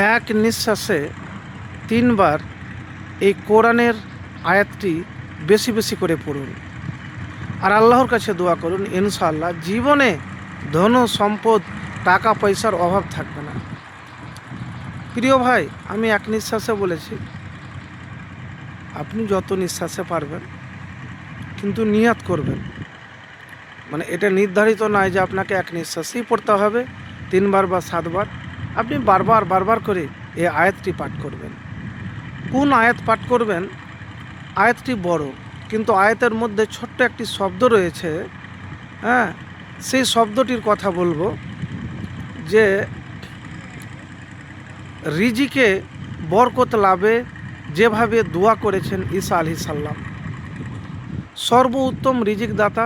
এক নিঃশ্বাসে 3 বার এই কোরআনের আয়াতটি বেশি বেশি করে পড়ুন আর আল্লাহর কাছে দোয়া করুন, ইনশাআল্লাহ জীবনে ধন সম্পদ টাকা পয়সার অভাব থাকবে না। প্রিয় ভাই, আমি এক নিঃশ্বাসে বলেছি, আপনি যত নিঃশ্বাসে পারবেন কিন্তু নিয়াত করবেন। মানে এটা নির্ধারিত নয় যে আপনাকে এক নিঃশ্বাসেই পড়তে হবে 3 বার বা 7 বার। আপনি বারবার করে এই আয়াতটি পাঠ করবেন। কোন আয়াত পাঠ করবেন? আয়াতটি বড়, কিন্তু আয়াতের মধ্যে ছোট্ট একটি শব্দ রয়েছে, হ্যাঁ, সেই শব্দটির কথা বলবো, যে রিজিকে বরকত লাভে যেভাবে দোয়া করেছেন ঈসা আলাইহিস সালাম। সর্বোত্তম রিজিক দাতা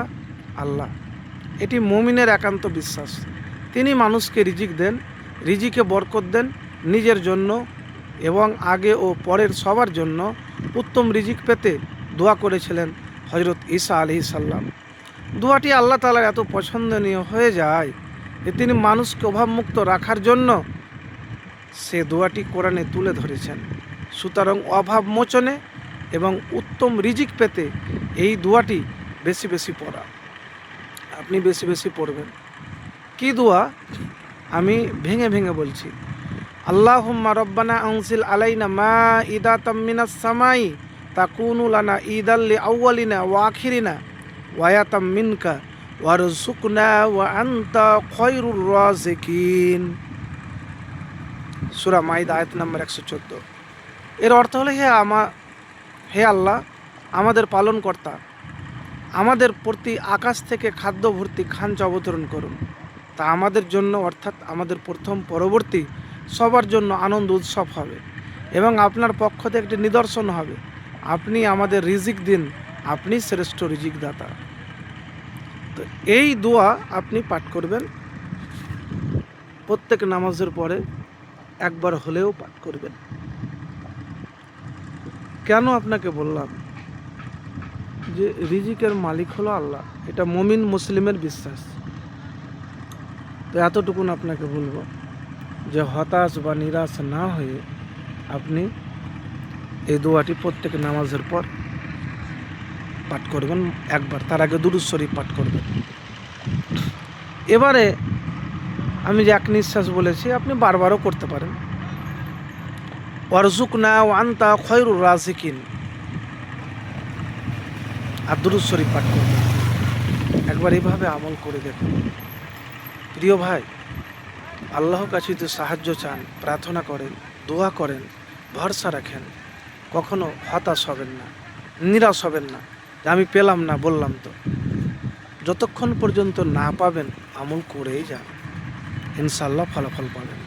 আল্লাহ, এটি মুমিনের একান্ত বিশ্বাস। তিনি মানুষকে রিজিক দেন, রিজিকে বরকত দেন নিজের জন্য এবং আগে ও পরের সবার জন্য। উত্তম রিজিক পেতে দোয়া করেছিলেন হজরত ঈসা আলাইহিস সালাম। দোয়াটি আল্লাহ তাআলার এত পছন্দনীয় হয়ে যায় যে তিনি মানুষকে অভাবমুক্ত রাখার জন্য সে দোয়াটি কোরআনে তুলে ধরেছেন। সুতরাং অভাব মোচনে এবং উত্তম রিজিক পেতে এই দোয়াটি বেশি বেশি পড়া, আপনি বেশি বেশি পড়বেন। কি দোয়া? আমি ভেঙে ভেঙে বলছি। আল্লাহুম্মা রব্বানা আনজিল আলাইনা মাইদাতাম মিনাস সামাই তাকুনু লানা ঈদাল লিআউয়ালিনা ওয়া আখিরিনা ওয়া আয়াতাম মিনকা ওয়ারযুকনা ওয়া আনতা খায়রুর রাযিকিন। সূরা মাইদা আয়াত নম্বর 114। এর অর্থ হলো, হে আল্লাহ, আমাদের পালনকর্তা, আমাদের প্রতি আকাশ থেকে খাদ্য ভর্তি খাঞ্চা অবতরণ করুন। তা আমাদের জন্য, অর্থাৎ আমাদের প্রথম পরবর্তী সবার জন্য আনন্দ উৎসব হবে এবং আপনার পক্ষ থেকে একটি নিদর্শন হবে। আপনি আমাদের রিজিক দিন, আপনি শ্রেষ্ঠ রিজিক দাতা। তো এই দোয়া আপনি পাঠ করবেন, প্রত্যেক নামাজের পরে একবার হলেও পাঠ করবেন। কেন আপনাকে বললাম যে রিজিকের মালিক হলো আল্লাহ, এটা মুমিন মুসলিমের বিশ্বাস। তো এতটুকুন আপনাকে বলবো যে হতাশ বা নিরাশ না হয়ে আপনি এই দোয়াটি প্রত্যেক নামাজের পর পাঠ করবেন একবার, তার আগে দুরূদ শরীফ পাঠ করবেন। এবারে আমি যে এক নিঃশ্বাস বলেছি আপনি বারবারও করতে পারেন। ওয়ারযুকনা ওয়া আনতা খায়রুর রাযিকিন, আর দুরূদ শরীফ পাঠ করবেন। একবার এইভাবে আমল করে দেখুন। প্রিয় ভাই, আল্লাহর কাছে যদি সাহায্য চান, প্রার্থনা করেন, দোয়া করেন, ভরসা রাখেন, কখনো হতাশ হবেন না, নিরাশ হবেন না যে আমি পেলাম না। বললাম তো, যতক্ষণ পর্যন্ত না পাবেন আমল করেই যান, ইনশাআল্লাহ ফলাফল পাবেন।